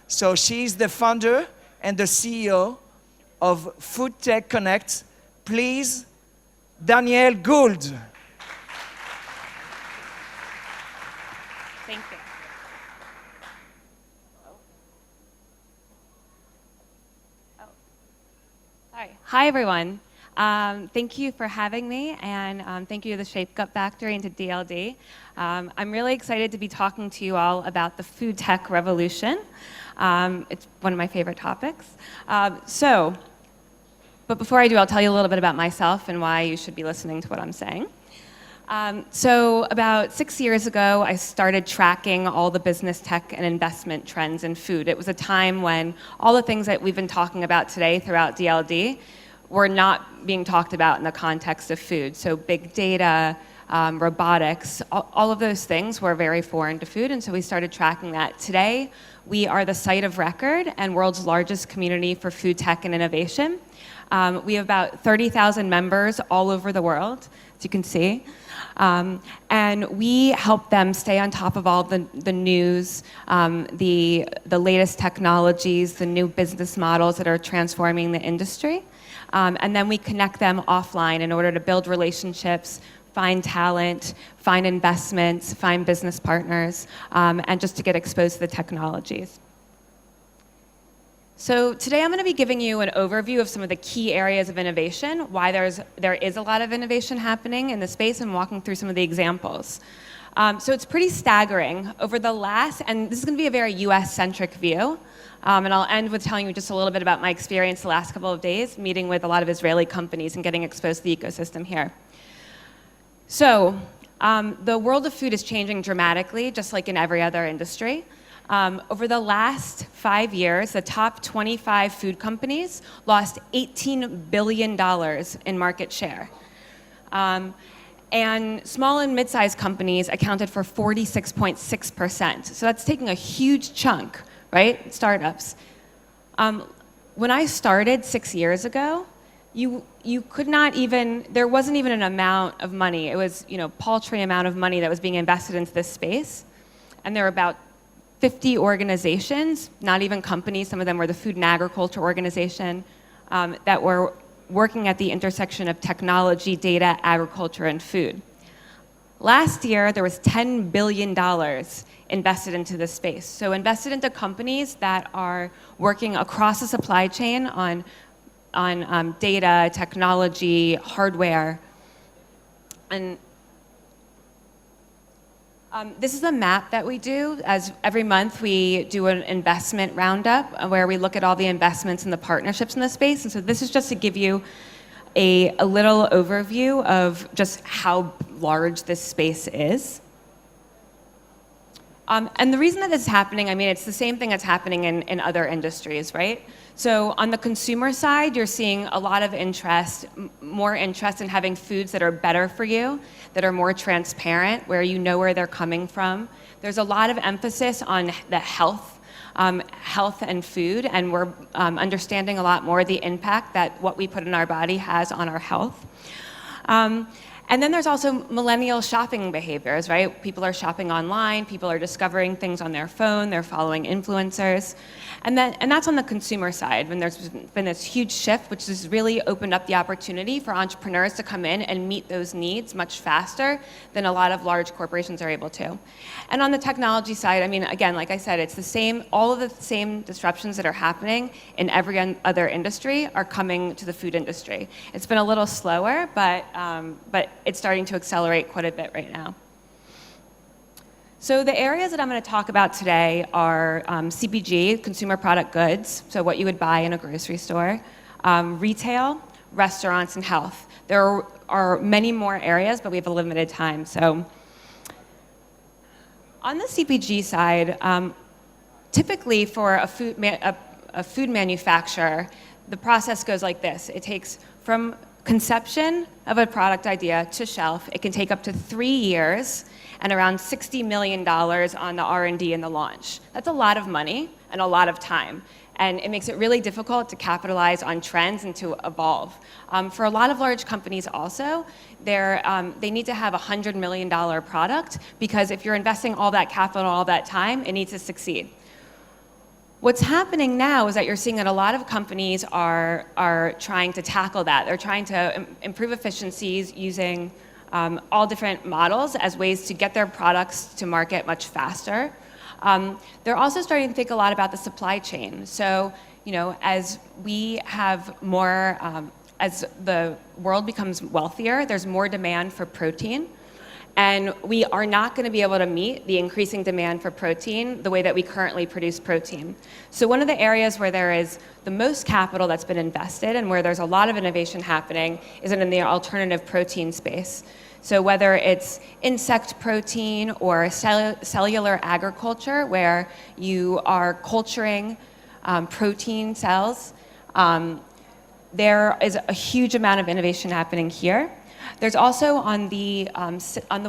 So she's the founder and the CEO of Food+Tech Connect. Please, Danielle Gould. Thank you. Sorry. Hi, everyone. Thank you for having me, and thank you to the Shape Gut Factory and to DLD. I'm really excited to be talking to you all about the food tech revolution. It's one of my favorite topics. But before I do, I'll tell you a little bit about myself and why you should be listening to what I'm saying. So about 6 years ago, I started tracking all the business tech and investment trends in food. It was a time when all the things that we've been talking about today throughout DLD were not being talked about in the context of food. So big data, robotics, all of those things were very foreign to food, and so we started tracking that. Today, we are the site of record and world's largest community for food tech and innovation. We have about 30,000 members all over the world, as you can see. And we help them stay on top of all the news, the latest technologies, the new business models that are transforming the industry. And then we connect them offline in order to build relationships, find talent, find investments, find business partners, and just to get exposed to the technologies. So today I'm going to be giving you an overview of some of the key areas of innovation, why there is a lot of innovation happening in the space, and walking through some of the examples. So it's pretty staggering. Over the last, and this is going to be a very US-centric view, and I'll end with telling you just a little bit about my experience the last couple of days, meeting with a lot of Israeli companies and getting exposed to the ecosystem here. So the world of food is changing dramatically, just like in every other industry. Over the last 5 years, the top 25 food companies lost $18 billion in market share. And small and mid-sized companies accounted for 46.6%. So that's taking a huge chunk, right? Startups. When I started 6 years ago, you could not even, there wasn't even an amount of money. It was, paltry amount of money that was being invested into this space. And there were about 50 organizations, not even companies, some of them were the Food and Agriculture Organization, that were working at the intersection of technology, data, agriculture, and food. Last year, there was $10 billion invested into this space. So invested into companies that are working across the supply chain on data, technology, hardware. And this is a map that we do. As every month, we do an investment roundup where we look at all the investments and the partnerships in the space. And so this is just to give you a little overview of just how large this space is. And the reason that this is happening, it's the same thing that's happening in other industries, right? So on the consumer side, you're seeing a lot of interest, more interest in having foods that are better for you, that are more transparent, where you know where they're coming from. There's a lot of emphasis on the health and food, and we're understanding a lot more the impact that what we put in our body has on our health. And then there's also millennial shopping behaviors, right? People are shopping online, people are discovering things on their phone, they're following influencers. And that's on the consumer side, when there's been this huge shift, which has really opened up the opportunity for entrepreneurs to come in and meet those needs much faster than a lot of large corporations are able to. And on the technology side, again, like I said, it's the same, all of the same disruptions that are happening in every other industry are coming to the food industry. It's been a little slower, but it's starting to accelerate quite a bit right now. So the areas that I'm going to talk about today are CPG, consumer product goods, so what you would buy in a grocery store, retail, restaurants, and health. There are many more areas, but we have a limited time. So on the CPG side, typically for a food manufacturer, the process goes like this. It takes from conception of a product idea to shelf. It can take up to 3 years and around $60 million on the R&D and the launch. That's a lot of money and a lot of time. And it makes it really difficult to capitalize on trends and to evolve. For a lot of large companies also, they need to have a $100 million product, because if you're investing all that capital, all that time, it needs to succeed. What's happening now is that you're seeing that a lot of companies are trying to tackle that. They're trying to improve efficiencies using all different models as ways to get their products to market much faster. They're also starting to think a lot about the supply chain. So, as we have more, as the world becomes wealthier, there's more demand for protein. And we are not going to be able to meet the increasing demand for protein the way that we currently produce protein. So one of the areas where there is the most capital that's been invested and where there's a lot of innovation happening is in the alternative protein space. So whether it's insect protein or cellular agriculture, where you are culturing protein cells, there is a huge amount of innovation happening here. There's also on the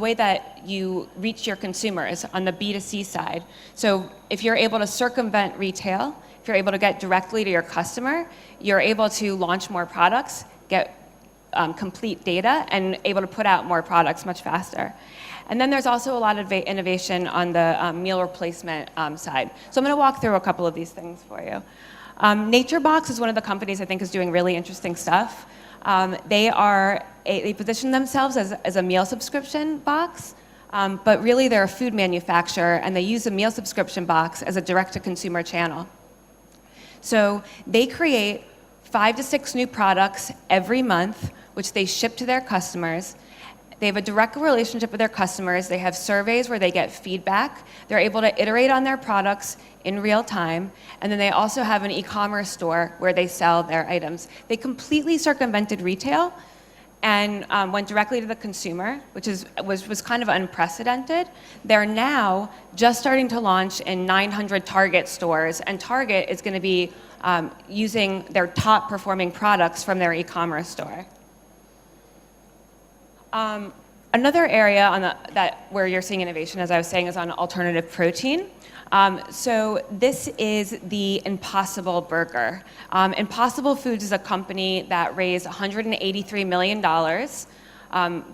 way that you reach your consumers on the B2C side. So if you're able to circumvent retail, if you're able to get directly to your customer, you're able to launch more products, get complete data, and able to put out more products much faster. And then there's also a lot of innovation on the meal replacement side. So I'm going to walk through a couple of these things for you. Naturebox is one of the companies I think is doing really interesting stuff. They position themselves as a meal subscription box, but really they're a food manufacturer, and they use a meal subscription box as a direct-to-consumer channel. So they create 5 to 6 new products every month, which they ship to their customers. They have a direct relationship with their customers. They have surveys where they get feedback. They're able to iterate on their products in real time. And then they also have an e-commerce store where they sell their items. They completely circumvented retail and went directly to the consumer, which was kind of unprecedented. They're now just starting to launch in 900 Target stores, and Target is going to be using their top performing products from their e-commerce store. Another area where you're seeing innovation, as I was saying, is on alternative protein. So this is the Impossible Burger. Impossible Foods is a company that raised $183 million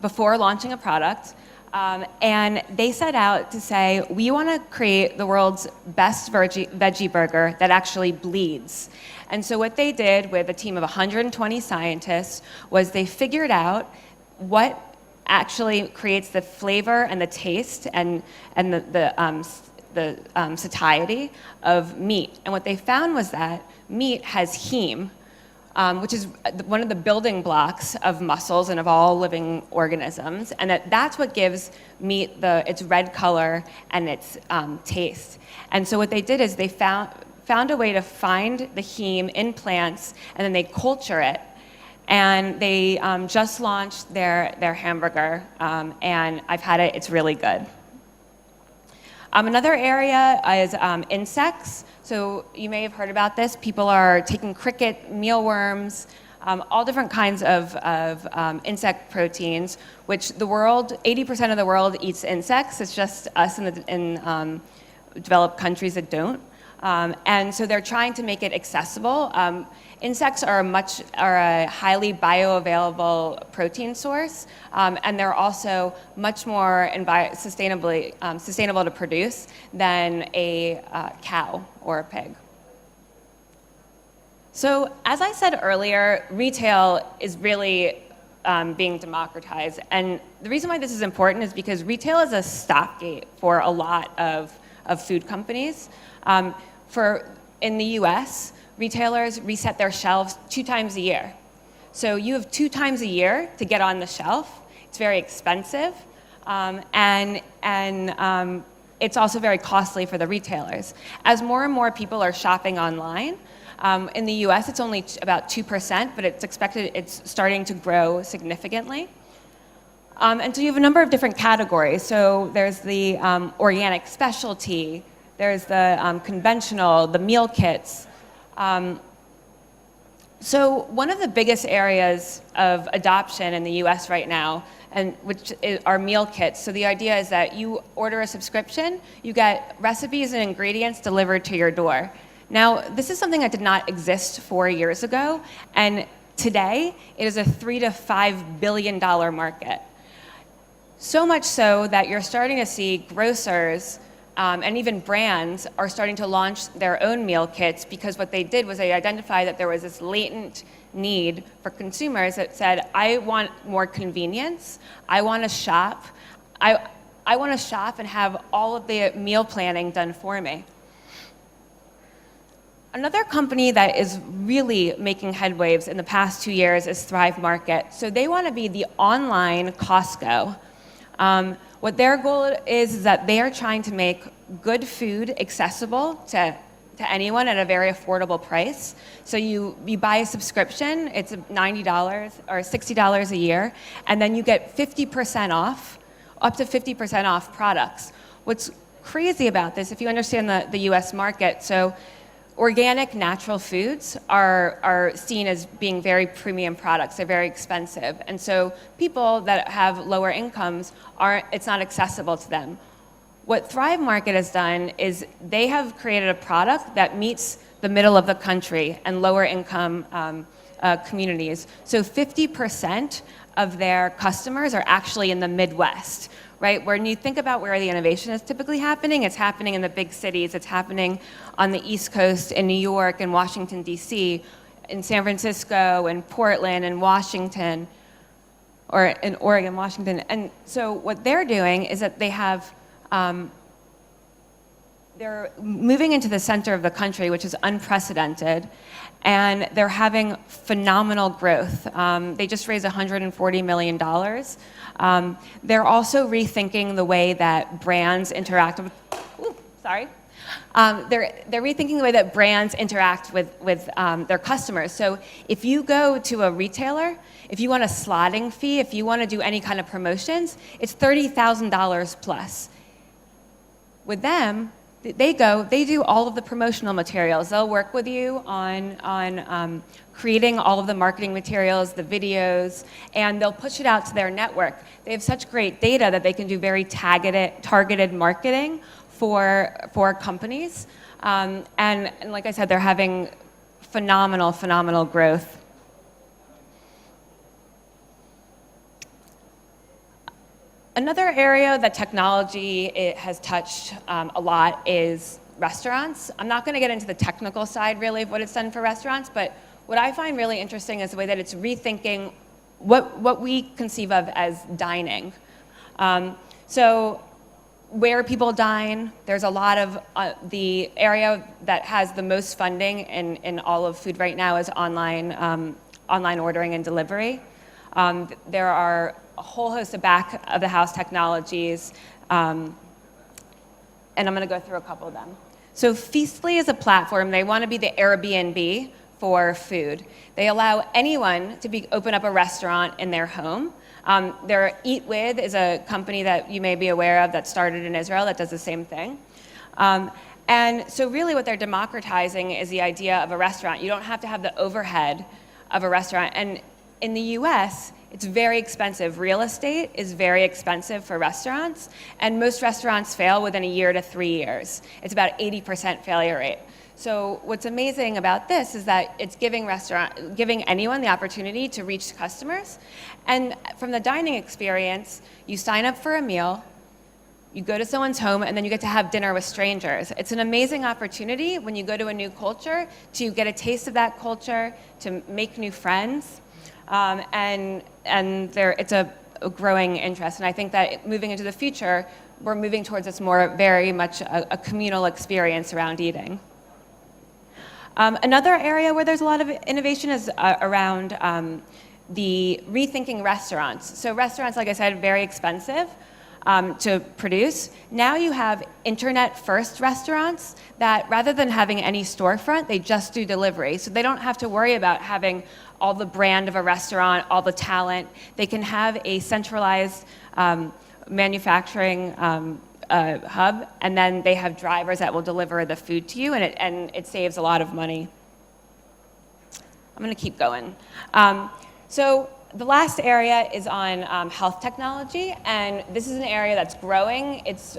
before launching a product. And they set out to say, we want to create the world's best veggie burger that actually bleeds. And so what they did with a team of 120 scientists was they figured out what actually creates the flavor and the taste and the satiety of meat. And what they found was that meat has heme, which is one of the building blocks of muscles and of all living organisms, and that's what gives meat its red color and its taste. And so what they did is they found a way to find the heme in plants, and then they culture it. And they just launched their hamburger, and I've had it, it's really good. Another area is insects. So you may have heard about this. People are taking cricket, mealworms, all different kinds of insect proteins, which 80% of the world eats insects. It's just us in developed countries that don't. And so they're trying to make it accessible. Insects are a highly bioavailable protein source, and they're also much more sustainable to produce than a cow or a pig. So as I said earlier, retail is really being democratized. And the reason why this is important is because retail is a stopgate for a lot of food companies. In the US, retailers reset their shelves 2 times a year. So you have 2 times a year to get on the shelf. It's very expensive, and it's also very costly for the retailers. As more and more people are shopping online, in the US it's only about 2%, but it's starting to grow significantly. And so you have a number of different categories. So there's the organic specialty, there's the conventional, the meal kits. So one of the biggest areas of adoption in the US right now, which are meal kits. So the idea is that you order a subscription, you get recipes and ingredients delivered to your door. Now, this is something that did not exist 4 years ago, and today it is a $3 to $5 billion market. So much so that you're starting to see grocers and even brands are starting to launch their own meal kits, because what they did was they identified that there was this latent need for consumers that said, I want more convenience, I want to shop, I want to shop and have all of the meal planning done for me. Another company that is really making headwaves in the past 2 years is Thrive Market. So they want to be the online Costco. What their goal is that they are trying to make good food accessible to anyone at a very affordable price. So you buy a subscription, it's $90 or $60 a year, and then you get 50% off, up to 50% off products. What's crazy about this, if you understand the US market, so organic, natural foods are seen as being very premium products. They're very expensive. And so people that have lower incomes, it's not accessible to them. What Thrive Market has done is they have created a product that meets the middle of the country and lower income communities. So 50% of their customers are actually in the Midwest, right? When you think about where the innovation is typically happening, it's happening in the big cities. It's happening on the East Coast in New York and Washington, D.C., in San Francisco and Portland and Washington, or in Oregon, Washington. And so what they're doing is that they have, they're moving into the center of the country, which is unprecedented, and they're having phenomenal growth. They just raised $140 million. They're also rethinking the way that brands interact with, they're rethinking the way that brands interact with their customers. So if you go to a retailer, if you want a slotting fee, if you want to do any kind of promotions, it's $30,000 plus. With them, they do all of the promotional materials. They'll work with you on creating all of the marketing materials, the videos, and they'll push it out to their network. They have such great data that they can do very targeted marketing for companies. And like I said, they're having phenomenal growth. Another area that technology has touched a lot is restaurants. I'm not going to get into the technical side really of what it's done for restaurants, but what I find really interesting is the way that it's rethinking what we conceive of as dining. So where people dine, there's a lot of the area that has the most funding in all of food right now is online ordering and delivery. There are a whole host of back of the house technologies, and I'm going to go through a couple of them. So Feastly is a platform. They want to be the Airbnb for food. They allow anyone to open up a restaurant in their home. Their Eat With is a company that you may be aware of that started in Israel that does the same thing. And so really what they're democratizing is the idea of a restaurant. You don't have to have the overhead of a restaurant. And in the US, it's very expensive. Real estate is very expensive for restaurants, and most restaurants fail within 1 to 3 years. It's about 80% failure rate. So what's amazing about this is that it's giving anyone the opportunity to reach customers. And from the dining experience, you sign up for a meal, you go to someone's home, and then you get to have dinner with strangers. It's an amazing opportunity when you go to a new culture to get a taste of that culture, to make new friends. And it's a growing interest. And I think that moving into the future, we're moving towards this very much a communal experience around eating. Another area where there's a lot of innovation is around the rethinking restaurants. So restaurants, like I said, very expensive to produce. Now you have internet-first restaurants that rather than having any storefront, they just do delivery. So they don't have to worry about having all the brand of a restaurant, all the talent. They can have a centralized manufacturing hub, and then they have drivers that will deliver the food to you, and it saves a lot of money. I'm going to keep going. So the last area is on health technology, and this is an area that's growing. It's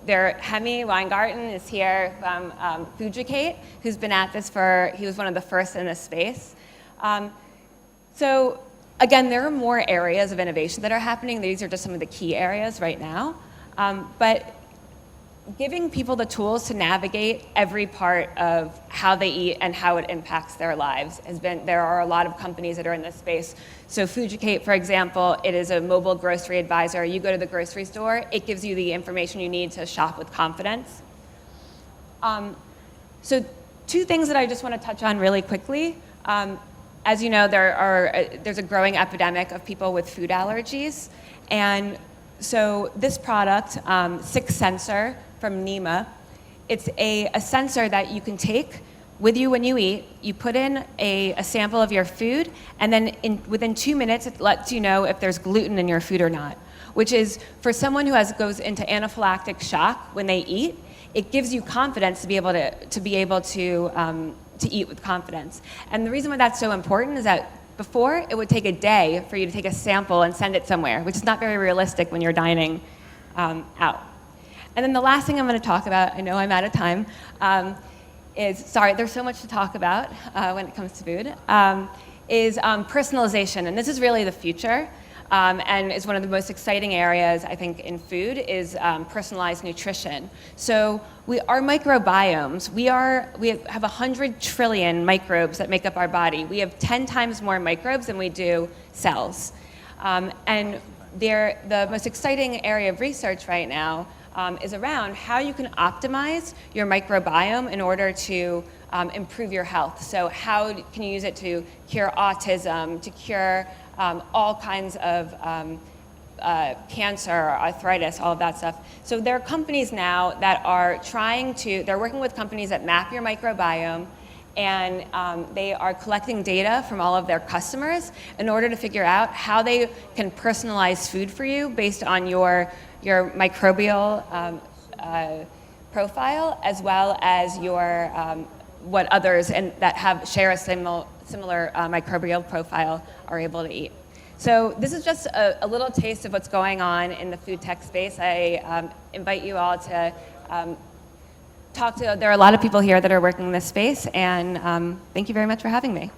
Hemi Weingarten is here from Fujicate, who's been at this he was one of the first in this space. So again, there are more areas of innovation that are happening. These are just some of the key areas right now. But giving people the tools to navigate every part of how they eat and how it impacts their lives there are a lot of companies that are in this space. So Fujicate, for example, it is a mobile grocery advisor. You go to the grocery store, it gives you the information you need to shop with confidence. So two things that I just want to touch on really quickly. As you know, there's a growing epidemic of people with food allergies. And so this product, 6 Sensor from Nima, it's a sensor that you can take with you when you eat. You put in a sample of your food, and then within 2 minutes, it lets you know if there's gluten in your food or not, which is, for someone who goes into anaphylactic shock when they eat, it gives you confidence to be able to eat with confidence. And the reason why that's so important is that before, it would take a day for you to take a sample and send it somewhere, which is not very realistic when you're dining out. And then the last thing I'm going to talk about, I know I'm out of time, sorry, there's so much to talk about when it comes to food, is personalization. And this is really the future. And is one of the most exciting areas, I think, in food is personalized nutrition. So our microbiomes, we have 100 trillion microbes that make up our body. We have 10 times more microbes than we do cells. And the most exciting area of research right now is around how you can optimize your microbiome in order to improve your health. So how can you use it to cure autism, to cure all kinds of cancer, arthritis, all of that stuff. So there are companies now that are they're working with companies that map your microbiome, and they are collecting data from all of their customers in order to figure out how they can personalize food for you based on your microbial profile, as well as your what others that share a similar microbial profile are able to eat. So this is just a little taste of what's going on in the food tech space. I invite you all to there are a lot of people here that are working in this space, and thank you very much for having me.